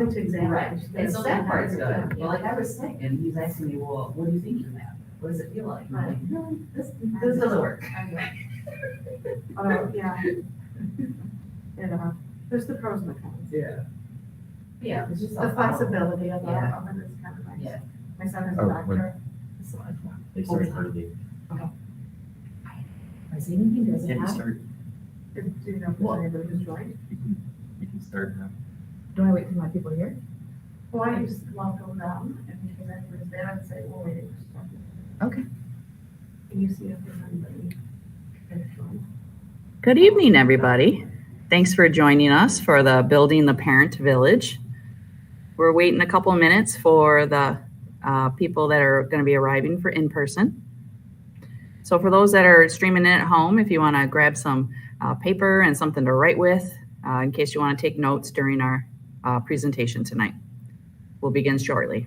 Right, and so that part's good. Well, like I was sick and he's asking me, well, what do you think you have? What does it feel like? And I'm like, no, this doesn't work. Oh, yeah. There's the pros and the cons. Yeah. Yeah, it's just. The flexibility of Yeah. of it is kind of nice. Yeah. My son is a Oh, doctor. They started early. Is anything doesn't Yeah, you have? start, Do you know if there's anybody who's joined? you can start now. Do I wait till my people are here? Well, I just welcome them and because everybody's there, I'd say, well, wait. Okay. Can you see if there's anybody that's joined? Good evening, everybody. Thanks for joining us for the Building the Parent Village. We're waiting a couple of minutes for the people that are going to be arriving for in-person. So for those that are streaming in at home, if you want to grab some paper and something to write with, in case you want to take notes during our presentation tonight. We'll begin shortly.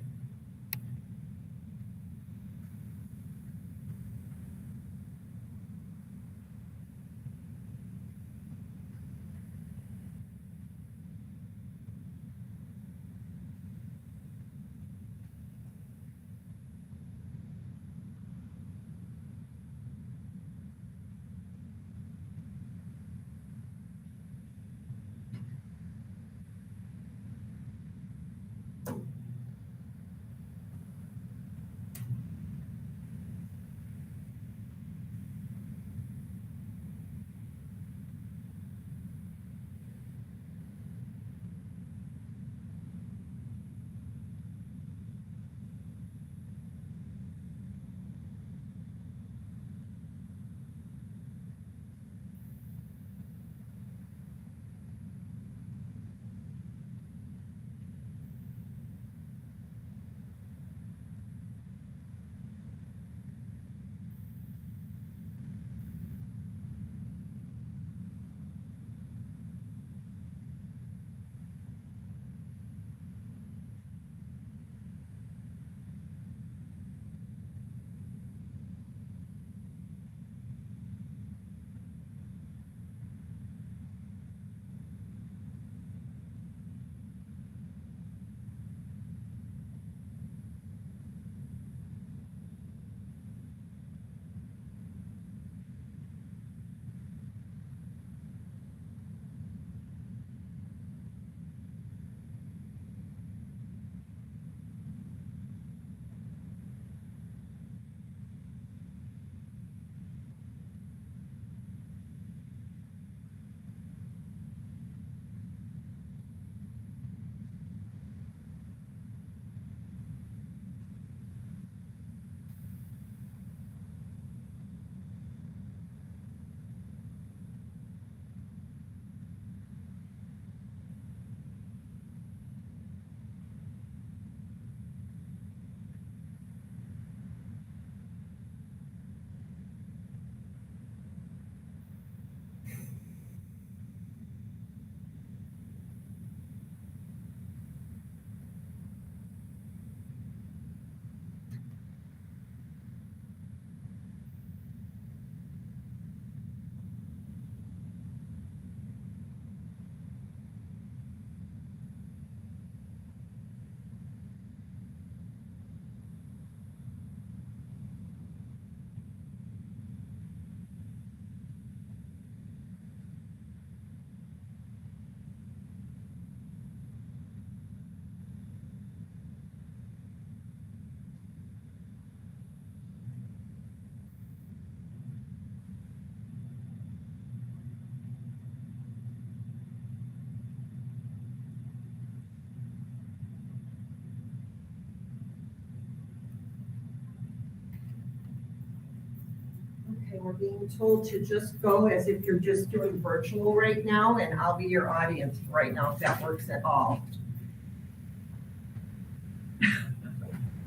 Okay, we're being told to just go as if you're just doing virtual right now, and I'll be your audience right now, if that works at all.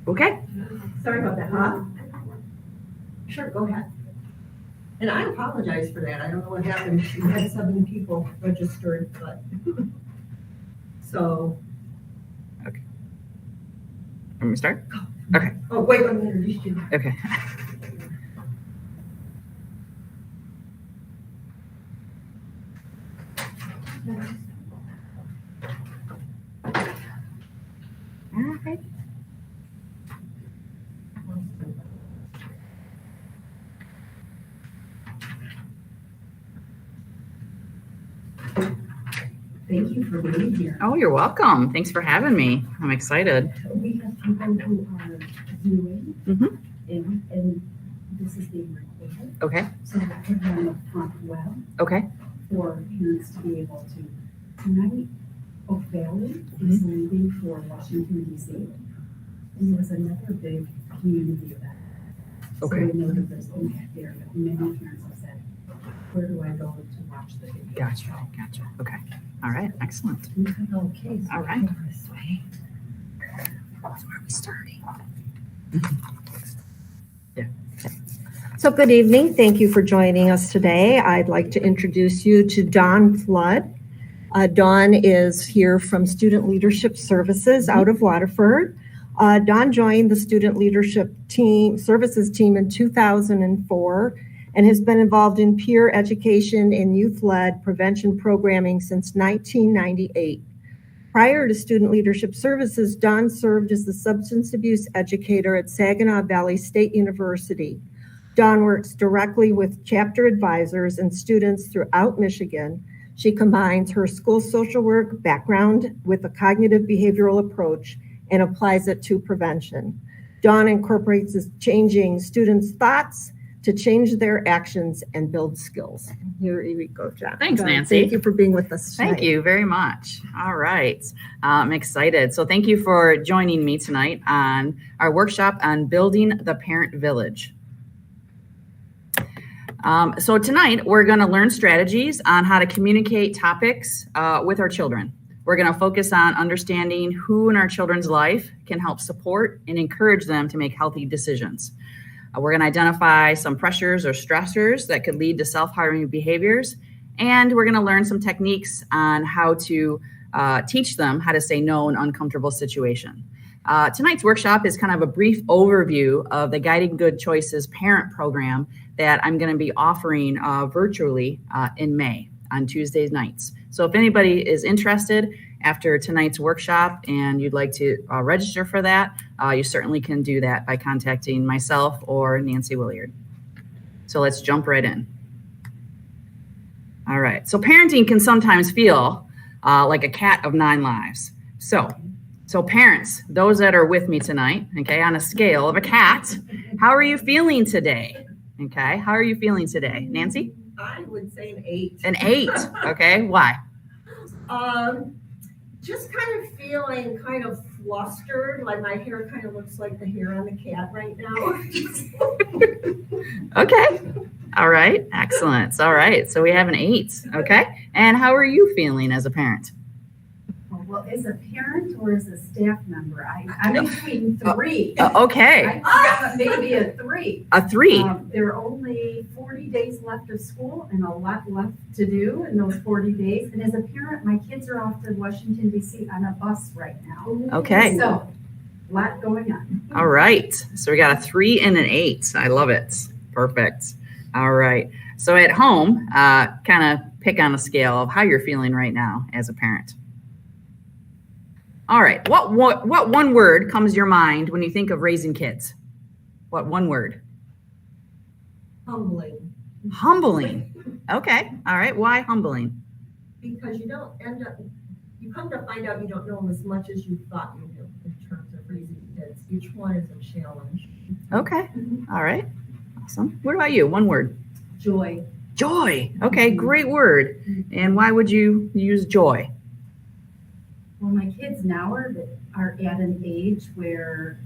Okay. Sorry about that, huh? Sure, go ahead. And I apologize for that. I don't know what happened. We had 7 people registered, but. So, Want me to start? Okay. oh, wait, let me introduce you. Okay. Okay. Thank you for being here. Oh, you're welcome. Thanks for having me. I'm excited. We have people who are viewing, Mhm. and this is being recorded, Okay. so I put it on the front web Okay. for parents to be able to. Tonight, Oak Valley is leaving for Washington DC, and there was another big community event. Okay. So we know that there's impact there, but many parents have said, where do I go to watch the video? Gotcha. Okay. All right. Excellent. Okay, so All right. go this way. Where are we starting? So good evening. Thank you for joining us today. I'd like to introduce you to Dawn Flood. Dawn is here from Student Leadership Services out of Waterford. Dawn joined the Student Leadership Services team in 2004 and has been involved in peer education and youth-led prevention programming since 1998. Prior to Student Leadership Services, Dawn served as the substance abuse educator at Saginaw Valley State University. Dawn works directly with chapter advisors and students throughout Michigan. She combines her school social work background with a cognitive behavioral approach and applies it to prevention. Dawn incorporates changing students' thoughts to change their actions and build skills. Here we go, John. Thanks, Dawn, Nancy. Thank you for being with us tonight. Thank you very much. All right. I'm excited. So thank you for joining me tonight on our workshop on building the parent village. So tonight we're going to learn strategies on how to communicate topics with our children. We're going to focus on understanding who in our children's life can help support and encourage them to make healthy decisions. We're going to identify some pressures or stressors that could lead to self-harming behaviors. And we're going to learn some techniques on how to teach them how to say no in uncomfortable situations. Tonight's workshop is kind of a brief overview of the Guiding Good Choices parent program that I'm going to be offering virtually in May on Tuesday nights. So if anybody is interested after tonight's workshop and you'd like to register for that, you certainly can do that by contacting myself or Nancy Williard. So let's jump right in. All right. So parenting can sometimes feel like a cat of nine lives. So parents, those that are with me tonight, okay, on a scale of a cat, how are you feeling today? Okay, how are you feeling today? Nancy? I would say an 8. An 8. Okay, why? Just kind of feeling kind of flustered, like my hair kind of looks like the hair on the cat right now. Okay. All right. Excellent. All right. So we have an 8. Okay. And how are you feeling as a parent? Well, as a parent or as a staff member, I'm between 3. Okay. Maybe a 3. A 3. There are only 40 days left of school and a lot left to do in those 40 days. And as a parent, my kids are off to Washington, D.C. on a bus right now. Okay. So, a lot going on. All right. So we got a 3 and an 8. I love it. Perfect. All right. So at home, kind of pick on a scale of how you're feeling right now as a parent. All right. What one word comes to your mind when you think of raising kids? What one word? Humbling, Humbling. Okay. All right. Why humbling? because you don't end up, you come to find out you don't know as much as you thought you knew in terms of raising kids. Each one is a challenge. Okay. All right. Awesome. What about you? One word. Joy. Joy. Okay. Great word. And why would you use joy? Well, my kids now are at an age where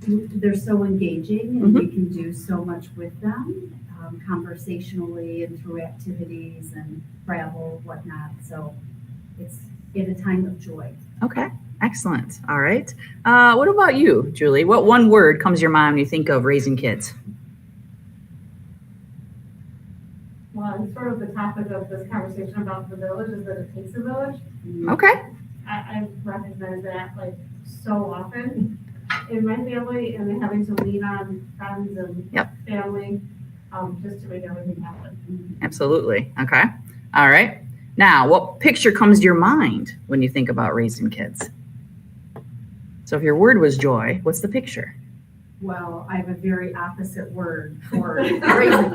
they're so engaging and we can do so much with them conversationally and through activities and travel, whatnot. So it's at a time of joy. Okay. Excellent. All right. What about you, Julie? What one word comes to your mind when you think of raising kids? Well, and sort of the topic of this conversation about the village is that it takes a village. Okay. I recognize that like so often in my family and then having to lean on friends and family just to make everything happen. Absolutely. Okay. All right. Now, what picture comes to your mind when you think about raising kids? So if your word was joy, what's the picture? Well, I have a very opposite word for crazy.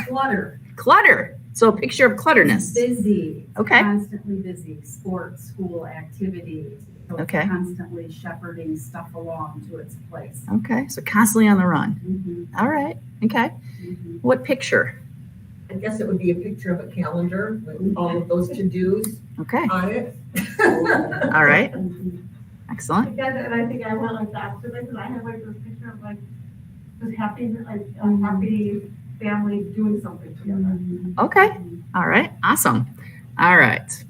Clutter. Clutter. So a picture of clutterness. Busy. Okay. Constantly busy. Sports, school activities. So it's Okay. constantly shepherding stuff along to its place. Okay. So constantly on the run. Mhm, All right. Okay. mhm. What picture? I guess it would be a picture of a calendar with all of those to-dos Okay. on it. All right. Mhm. Excellent. Again, and I think I went like that, because I have like this picture of like, just happy, like, a happy family doing something together. Mhm. Okay. All right. Awesome. All right.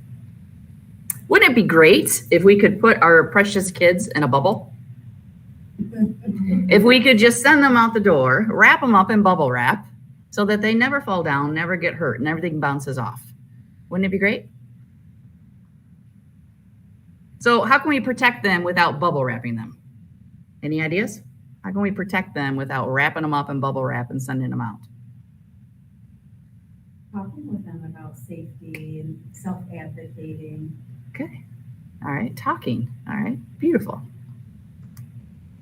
Wouldn't it be great if we could put our precious kids in a bubble? If we could just send them out the door, wrap them up in bubble wrap so that they never fall down, never get hurt, and everything bounces off. Wouldn't it be great? So how can we protect them without bubble wrapping them? Any ideas? How can we protect them without wrapping them up in bubble wrap and sending them out? Talking with them about safety and self-advocating. Okay. All right. Talking. All right. Beautiful.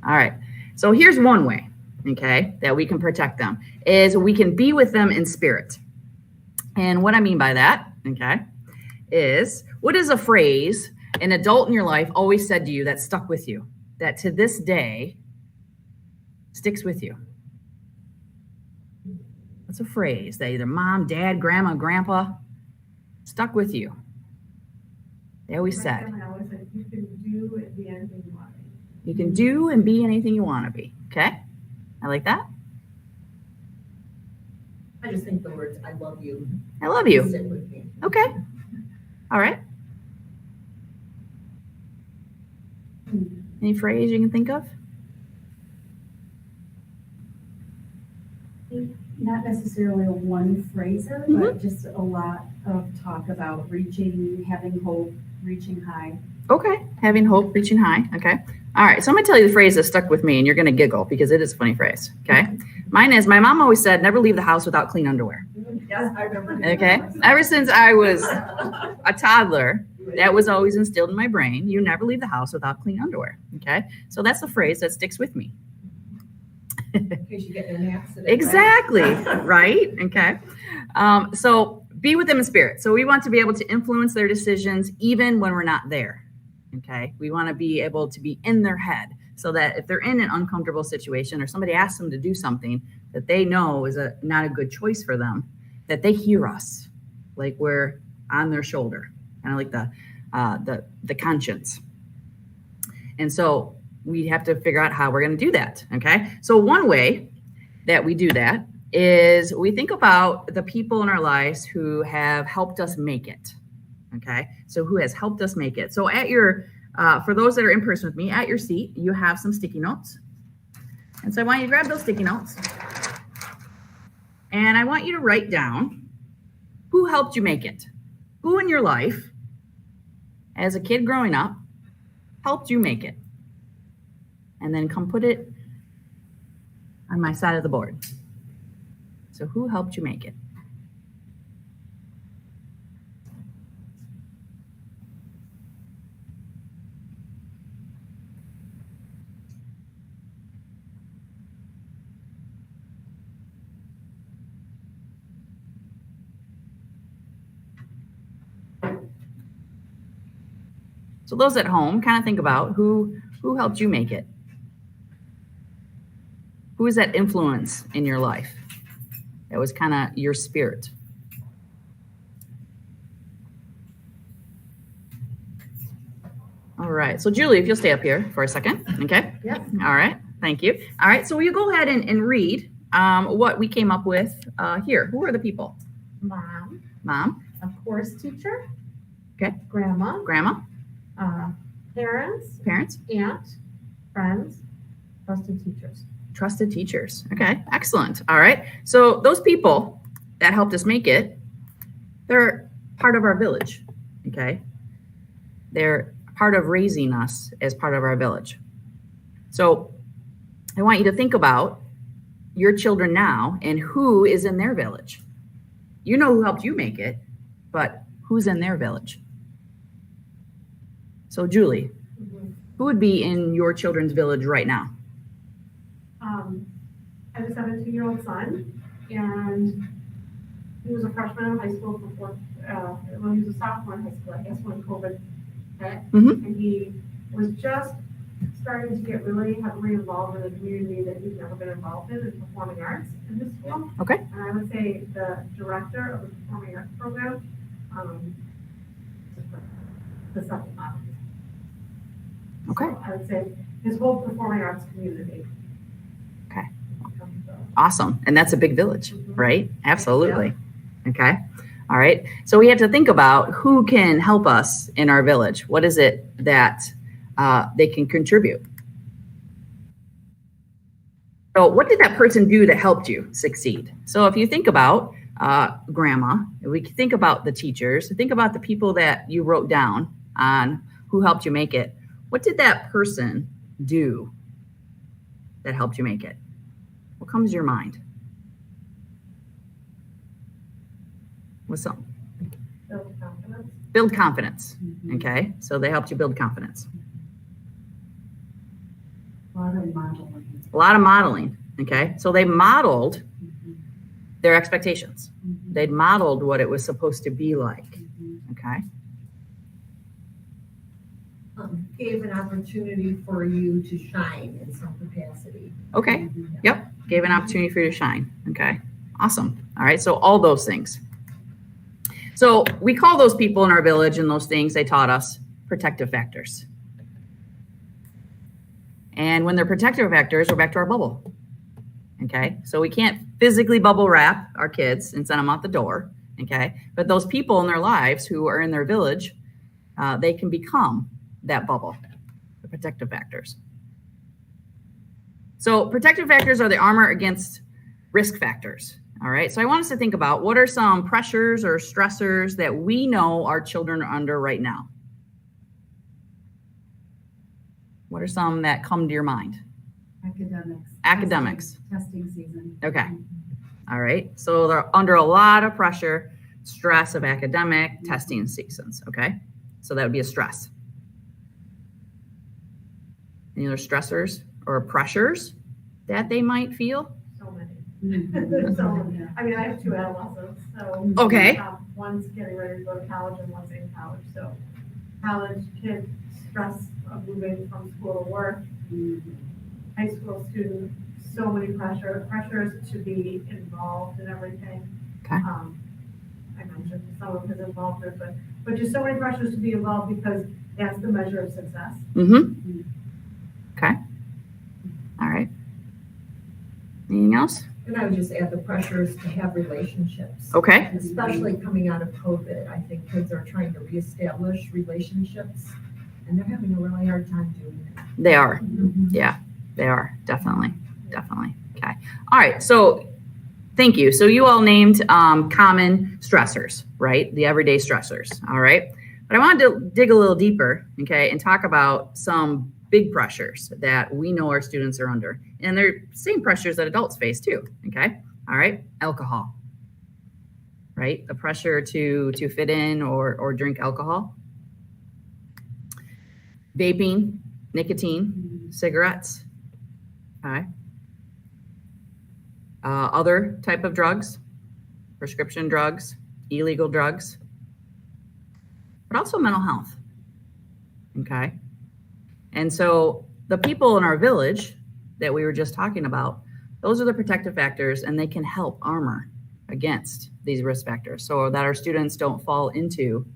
All right. So here's one way, okay, that we can protect them is we can be with them in spirit. And what I mean by that, okay, is what is a phrase an adult in your life always said to you that stuck with you, that to this day sticks with you? What's a phrase that either mom, dad, grandma, grandpa stuck with you? They always My said, family always said, you can do and be anything you want. you can do and be anything you want to be. Okay? I like that. I just think the words, I love you, I love you. sit with me. Okay. All right. Any phrase you can think of? Not necessarily a one phraser, but just a lot of talk about reaching, having hope, reaching high. Okay. Having hope, reaching high. Okay. All right. So I'm going to tell you the phrase that stuck with me, and you're going to giggle because it is a funny phrase. Okay. Mine is my mom always said, never leave the house without clean underwear. Yes, I remember. Okay. Ever since I was a toddler, that was always instilled in my brain. You never leave the house without clean underwear. Okay. So that's the phrase that sticks with me. In case you get in an accident. Exactly. Right. Okay. So be with them in spirit. So we want to be able to influence their decisions even when we're not there. Okay. We want to be able to be in their head so that if they're in an uncomfortable situation or somebody asks them to do something that they know is not a good choice for them, that they hear us like we're on their shoulder, kind of like the conscience. And so we have to figure out how we're going to do that. Okay. So one way that we do that is we think about the people in our lives who have helped us make it. Okay. So who has helped us make it? So at your, for those that are in person with me, at your seat, you have some sticky notes. And so I want you to grab those sticky notes. And I want you to write down who helped you make it. Who in your life, as a kid growing up, helped you make it? And then come put it on my side of the board. So who helped you make it? So those at home, kind of think about who helped you make it. Who is that influence in your life? That was kind of your spirit. All right. So Julie, if you'll stay up here for a second. Okay. Yep. All right. Thank you. All right. So will you go ahead and read what we came up with here? Who are the people? Mom, Mom, of course, teacher. Okay. Grandma, grandma, parents, parents, aunt, friends, trusted teachers. trusted teachers. Okay. Excellent. All right. So those people that helped us make it, they're part of our village. Okay. They're part of raising us as part of our village. So I want you to think about your children now and who is in their village. You know who helped you make it, but who's in their village? So Julie, Who would be in your children's village right now? I have a 17-year-old son, and he was a freshman in high school before, well, he was a sophomore in high school, I guess, when COVID hit. Mhm. And he was just starting to get really heavily involved in a community that he's never been involved in performing arts in his school. Okay. And I would say the director of the performing arts program, the second model. Okay. So I would say his whole performing arts community. Okay. Awesome. And that's a big village, right? Absolutely. Okay. All right. So we have to think about who can help us in our village. What is it that they can contribute? So what did that person do that helped you succeed? So if you think about grandma, if we think about the teachers, think about the people that you wrote down on who helped you make it. What did that person do that helped you make it? What comes to your mind? What's up? Build confidence. Build confidence. Okay, so they helped you build confidence. A lot of modeling. A lot of modeling. Okay, so they modeled their expectations. They modeled what it was supposed to be like. Okay. Gave an opportunity for you to shine in some capacity. Okay. Yep. Gave an opportunity for you to shine. Okay. Awesome. All right. So all those things. So we call those people in our village and those things they taught us protective factors. And when they're protective factors, we're back to our bubble. Okay. So we can't physically bubble wrap our kids and send them out the door. Okay. But those people in their lives who are in their village, they can become that bubble, the protective factors. So protective factors are the armor against risk factors. All right. So I want us to think about what are some pressures or stressors that we know our children are under right now? What are some that come to your mind? Academics. Academics. Testing season. Okay. All right. So they're under a lot of pressure, stress of academic testing seasons. Okay. So that would be a stress. Any other stressors or pressures that they might feel? So many. So, I mean, I have two adolescents, so. Okay. One's getting ready to go to college and one's in college, so college kid stress of moving from school to work. High school student, so many pressures to be involved in everything. Okay. I mentioned some of his involvement, but just so many pressures to be involved because that's the measure of success. Mm-hmm. Okay. All right. Anything else? And I would just add the pressures to have relationships. Okay. Especially coming out of COVID, I think kids are trying to reestablish relationships and they're having a really hard time doing it. They are. Yeah, they are. Definitely. Definitely. Okay. All right. So thank you. So you all named common stressors, right? The everyday stressors. All right. But I wanted to dig a little deeper, okay, and talk about some big pressures that we know our students are under. And they're same pressures that adults face too, okay? All right, alcohol, right? The pressure to fit in or drink alcohol. Vaping, nicotine, cigarettes, okay? Other type of drugs, prescription drugs, illegal drugs, but also mental health, okay? And so the people in our village that we were just talking about, those are the protective factors and they can help armor against these risk factors so that our students don't fall into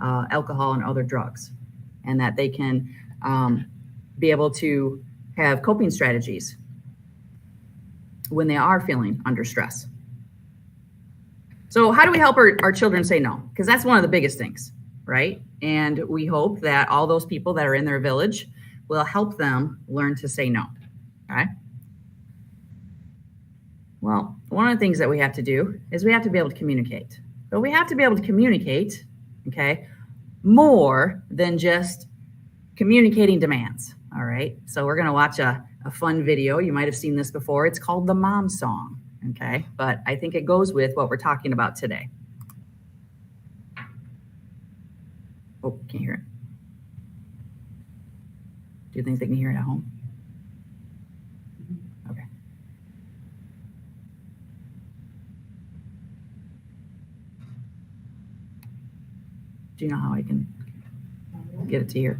alcohol and other drugs and that they can be able to have coping strategies when they are feeling under stress. So how do we help our children say no? Because that's one of the biggest things, right? And we hope that all those people that are in their village will help them learn to say no, okay? Well, one of the things that we have to do is we have to be able to communicate. But we have to be able to communicate, okay, more than just communicating demands, all right? So we're gonna watch a fun video. You might have seen this before. It's called the Mom Song, okay? But I think it goes with what we're talking about today. Oh, can't hear it. Do you think they can hear it at home? Okay. Do you know how I can get it to hear?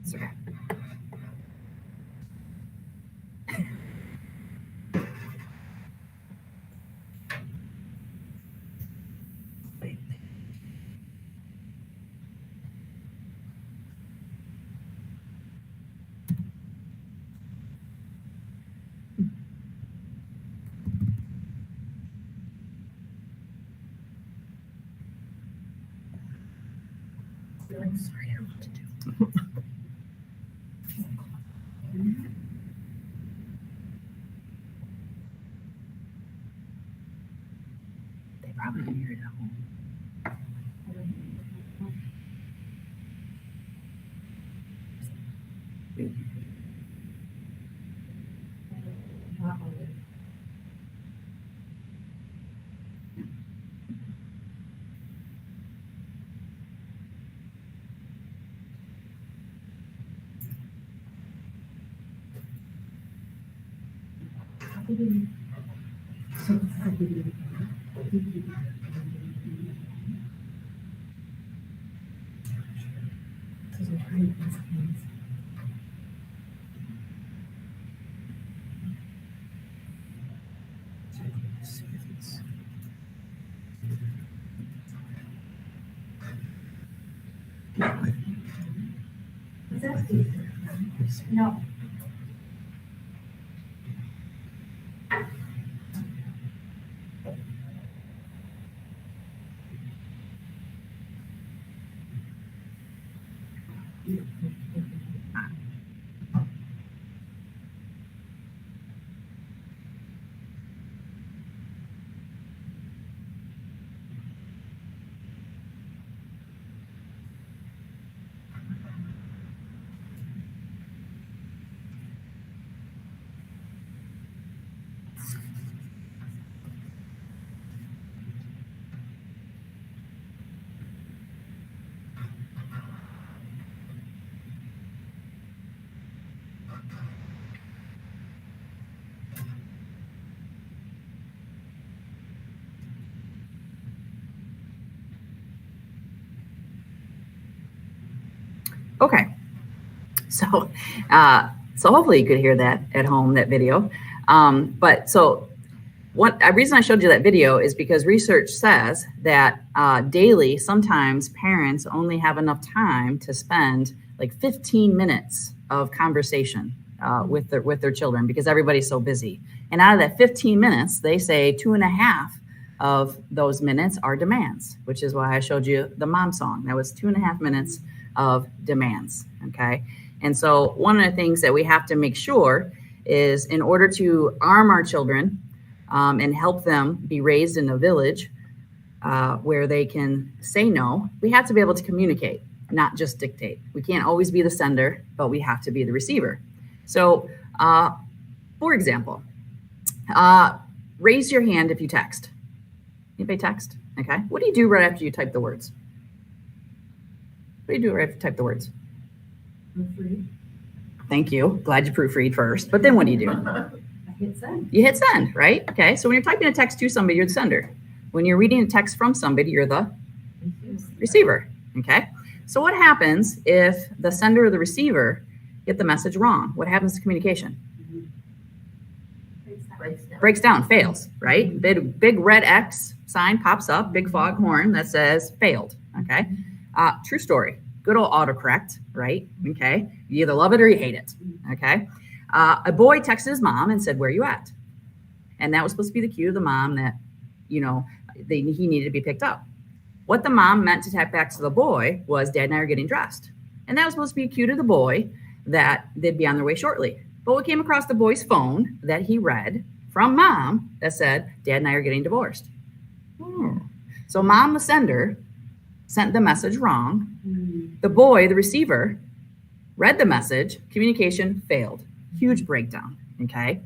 It's okay. I'm sorry, I don't know what to do. They probably can hear it at home. No. Okay. So, so hopefully you could hear that at home, that video. But so a reason I showed you that video is because research says that daily, sometimes parents only have enough time to spend like 15 minutes of conversation with their children because everybody's so busy. And out of that 15 minutes, they say 2.5 of those minutes are demands, which is why I showed you the mom song. That was 2.5 minutes of demands, okay? And so one of the things that we have to make sure is in order to arm our children and help them be raised in a village where they can say no, we have to be able to communicate, not just dictate. We can't always be the sender, but we have to be the receiver. So, for example, raise your hand if you text. Anybody text? Okay. What do you do right after you type the words? What do you do right after you type the words? Proofread. Thank you. Glad you proofread first. But then what do you do? I hit send. You hit send, right? Okay. So when you're typing a text to somebody, you're the sender. When you're reading a text from somebody, you're the receiver. Okay. So what happens if the sender or the receiver get the message wrong? What happens to communication? Breaks down, fails, right? Big red X sign pops up, big foghorn that says failed. Okay. True story. Good old autocorrect, right? Okay. You either love it or you hate it. Okay. A boy texted his mom and said, "Where are you at?" And that was supposed to be the cue to the mom that, you know, he needed to be picked up. What the mom meant to type back to the boy was, "Dad and I are getting dressed." And that was supposed to be a cue to the boy that they'd be on their way shortly. But what came across the boy's phone that he read from mom that said, "Dad and I are getting divorced." So mom, the sender, sent the message wrong. The boy, the receiver, read the message, communication failed. Huge breakdown, okay?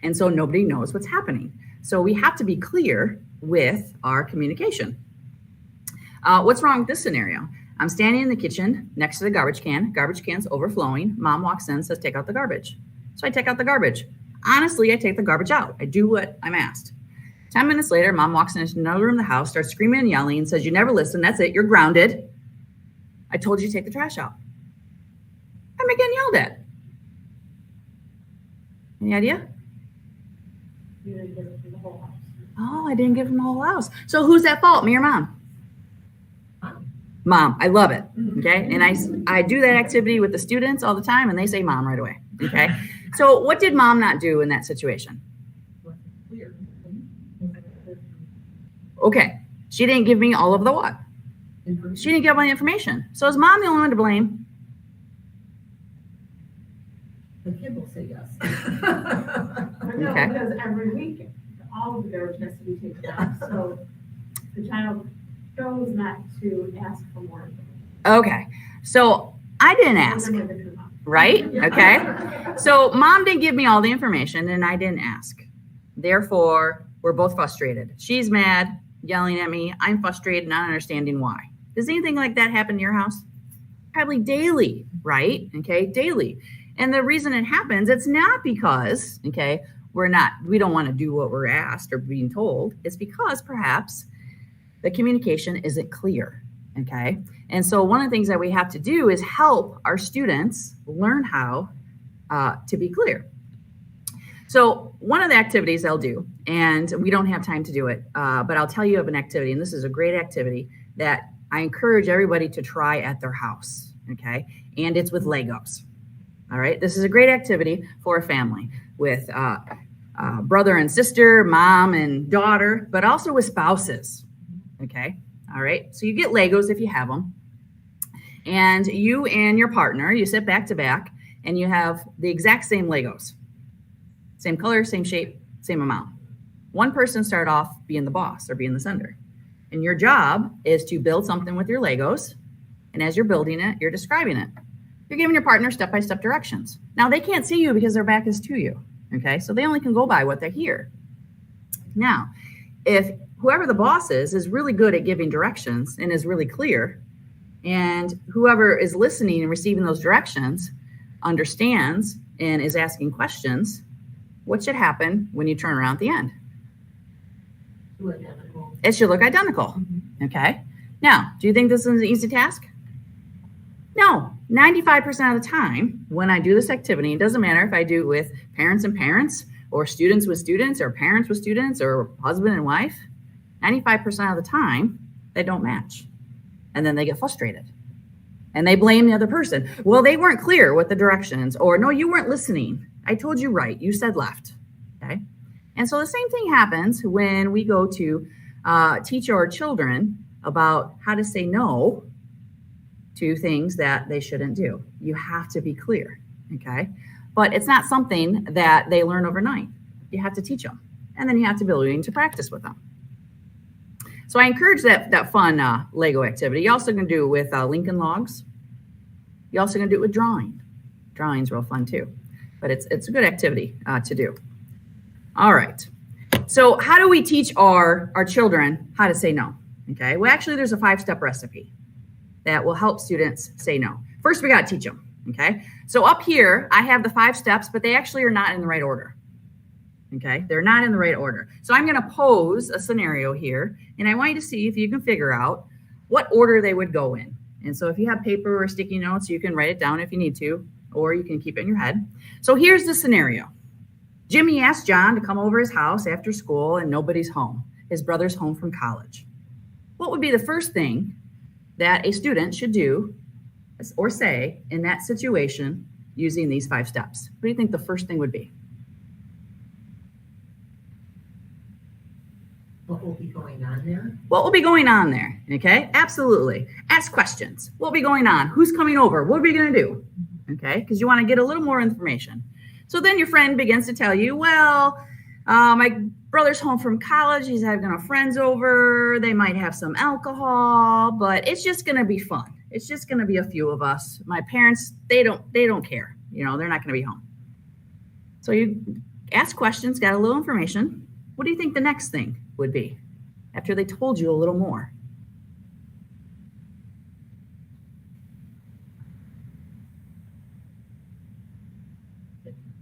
And so nobody knows what's happening. So we have to be clear with our communication. What's wrong with this scenario? I'm standing in the kitchen next to the garbage can. Garbage can's overflowing. Mom walks in, says, take out the garbage. So I take out the garbage. Honestly, I take the garbage out. I do what I'm asked. 10 minutes later, mom walks into another room of the house, starts screaming and yelling, and says, you never listen. That's it. You're grounded. I told you to take the trash out. I'm getting yelled at. Any idea? You didn't get it through the whole house. Oh, I didn't give him the whole house. So who's at fault, me or mom? Mom. I love it. Okay. And I do that activity with the students all the time, and they say mom right away. Okay. So what did mom not do in that situation? Weird. Okay. She didn't give me all of the what? She didn't give me the information. So is mom the only one to blame? The kid will say yes. No, Okay. because every week, all of the garbage has to be taken out, so the child chose not to ask for more information. Okay. So I didn't ask, They're the true mom. right? Okay. So mom didn't give me all the information and I didn't ask. Therefore, we're both frustrated. She's mad, yelling at me. I'm frustrated, not understanding why. Does anything like that happen in your house? Probably daily, right? Okay, daily. And the reason it happens, it's not because, okay, we don't want to do what we're asked or being told. It's because perhaps the communication isn't clear, okay? And so one of the things that we have to do is help our students learn how to be clear. So one of the activities they'll do, and we don't have time to do it, but I'll tell you of an activity, and this is a great activity that I encourage everybody to try at their house, okay? And it's with Legos, all right? This is a great activity for a family with brother and sister, mom and daughter, but also with spouses, okay? All right, so you get Legos if you have them, and you and your partner, you sit back to back, and you have the exact same Legos. Same color, same shape, same amount. One person start off being the boss or being the sender. And your job is to build something with your Legos. And as you're building it, you're describing it. You're giving your partner step-by-step directions. Now, they can't see you because their back is to you. Okay, so they only can go by what they hear. Now, if whoever the boss is really good at giving directions and is really clear, and whoever is listening and receiving those directions understands and is asking questions, what should happen when you turn around at the end? It should look identical. Okay. Now, do you think this is an easy task? No. 95% of the time when I do this activity, it doesn't matter if I do it with parents and parents or students with students or parents with students or husband and wife, 95% of the time they don't match. And then they get frustrated and they blame the other person. Well, they weren't clear with the directions, or no, you weren't listening. I told you right. You said left. Okay. And so the same thing happens when we go to teach our children about how to say no to things that they shouldn't do. You have to be clear. Okay. But it's not something that they learn overnight. You have to teach them. And then you have to be willing to practice with them. So I encourage that fun Lego activity. You also can do it with Lincoln Logs. You also can do it with drawing. Drawing's real fun too. But it's a good activity to do. All right. So how do we teach our children how to say no? Okay. Well, actually, there's a 5-step recipe that will help students say no. First, we got to teach them. Okay. So up here, I have the 5 steps, but they actually are not in the right order. Okay. They're not in the right order. So I'm going to pose a scenario here, and I want you to see if you can figure out what order they would go in. And so if you have paper or sticky notes, you can write it down if you need to, or you can keep it in your head. So here's the scenario. Jimmy asked John to come over his house after school and nobody's home. His brother's home from college. What would be the first thing that a student should do or say in that situation using these 5 steps? What do you think the first thing would be? What will be going on there? What will be going on there? Okay, absolutely. Ask questions. What will be going on? Who's coming over? What are we going to do? Okay, because you want to get a little more information. So then your friend begins to tell you, well, my brother's home from college. He's having friends over. They might have some alcohol, but it's just going to be fun. It's just going to be a few of us. My parents, they don't care. You know, they're not going to be home. So you ask questions, got a little information. What do you think the next thing would be after they told you a little more?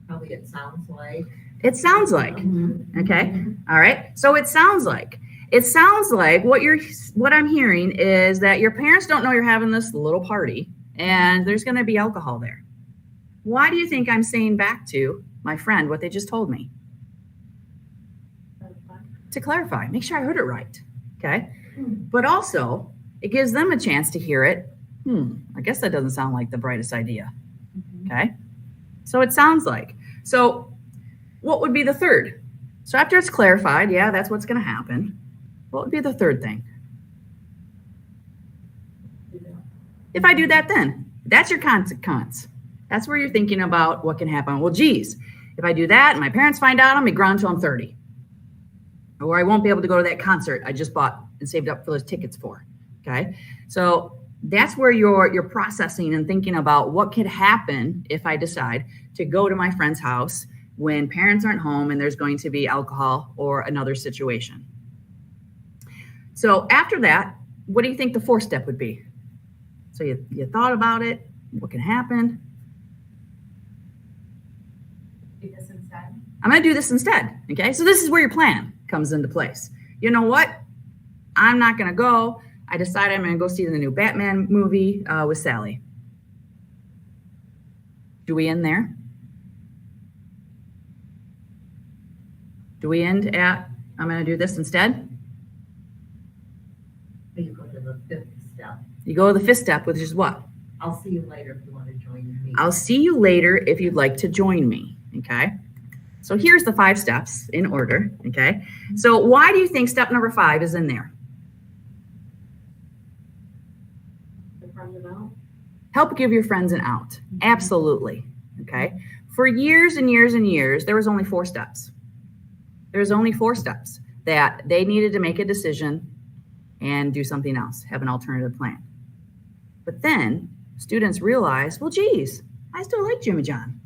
Probably it sounds like. It sounds like. Okay. All right. So it sounds like what I'm hearing is that your parents don't know you're having this little party and there's going to be alcohol there. Why do you think I'm saying back to my friend what they just told me? To clarify, make sure I heard it right. Okay. But also it gives them a chance to hear it. I guess that doesn't sound like the brightest idea. Okay. So it sounds like. So what would be the third? So after it's clarified, yeah, that's what's going to happen. What would be the third thing? If I do that, then that's your consequence. That's where you're thinking about what can happen. Well, geez, if I do that and my parents find out, I'm going to be grounded until I'm 30. Or I won't be able to go to that concert I just bought and saved up for those tickets for. Okay. So that's where you're processing and thinking about what could happen if I decide to go to my friend's house when parents aren't home and there's going to be alcohol or another situation. So after that, what do you think the fourth step would be? So you thought about it, what can happen? Do this instead. I'm going to do this instead. Okay. So this is where your plan comes into place. You know what? I'm not going to go. I decided I'm going to go see the new Batman movie with Sally. Do we end there? Do we end at, I'm going to do this instead? You go to the fifth step. You go to the fifth step, which is what? I'll see you later if you want to join me. I'll see you later if you'd like to join me. Okay. So here's the 5 steps in order. Okay. So why do you think step number 5 is in there? Help give your friends an out. Absolutely. Okay. For years and years and years, there was only 4 steps. There's only 4 steps that they needed to make a decision and do something else, have an alternative plan. But then students realize, well, geez, I still like Jimmy John.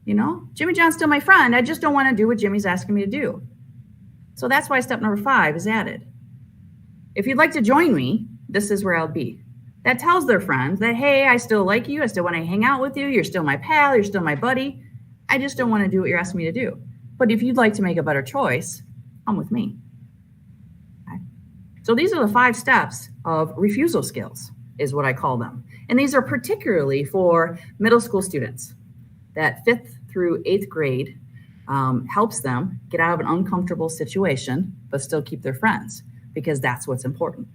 You know, Jimmy John's still my friend. I just don't want to do what Jimmy's asking me to do. So that's why step number 5 is added. If you'd like to join me, this is where I'll be. That tells their friends that, hey, I still like you. I still want to hang out with you. You're still my pal. You're still my buddy. I just don't want to do what you're asking me to do. But if you'd like to make a better choice, come with me. Okay. So these are the 5 steps of refusal skills, is what I call them. And these are particularly for middle school students. That 5th through 8th grade helps them get out of an uncomfortable situation, but still keep their friends, because that's what's important.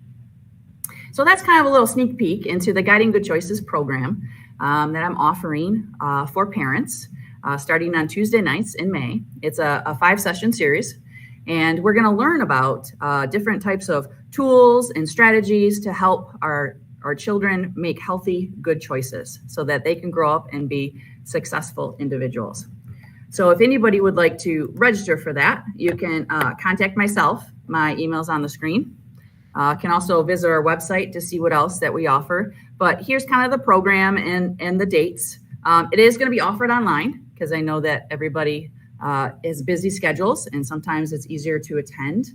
So that's kind of a little sneak peek into the Guiding Good Choices program that I'm offering for parents starting on Tuesday nights in May. It's a 5-session series, and we're going to learn about different types of tools and strategies to help our children make healthy, good choices so that they can grow up and be successful individuals. So if anybody would like to register for that, you can contact myself. My email's on the screen. Can also visit our website to see what else that we offer. But here's kind of the program and the dates. It is going to be offered online because I know that everybody has busy schedules and sometimes it's easier to attend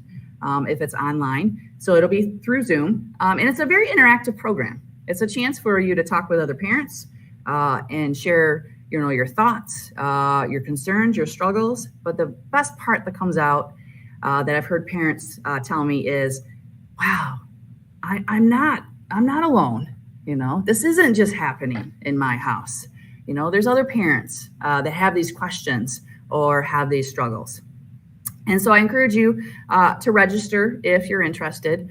if it's online. So it'll be through Zoom. And it's a very interactive program. It's a chance for you to talk with other parents and share your thoughts, your concerns, your struggles. But the best part that comes out that I've heard parents tell me is, wow, I'm not alone. This isn't just happening in my house. There's other parents that have these questions or have these struggles. And so I encourage you to register if you're interested.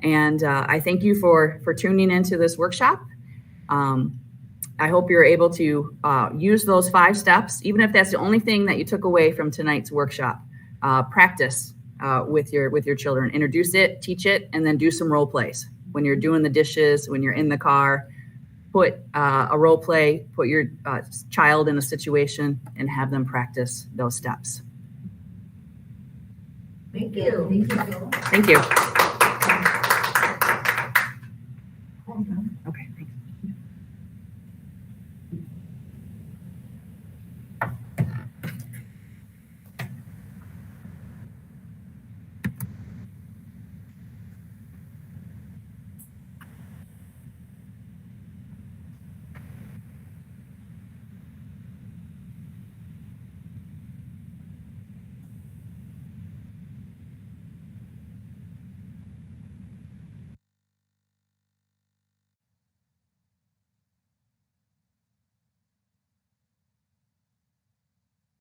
And I thank you for tuning into this workshop. I hope you're able to use those 5 steps, even if that's the only thing that you took away from tonight's workshop. Practice with your children. Introduce it, teach it, and then do some role plays. When you're doing the dishes, when you're in the car, put a role play, put your child in a situation and have them practice those steps. Thank you. Thank you.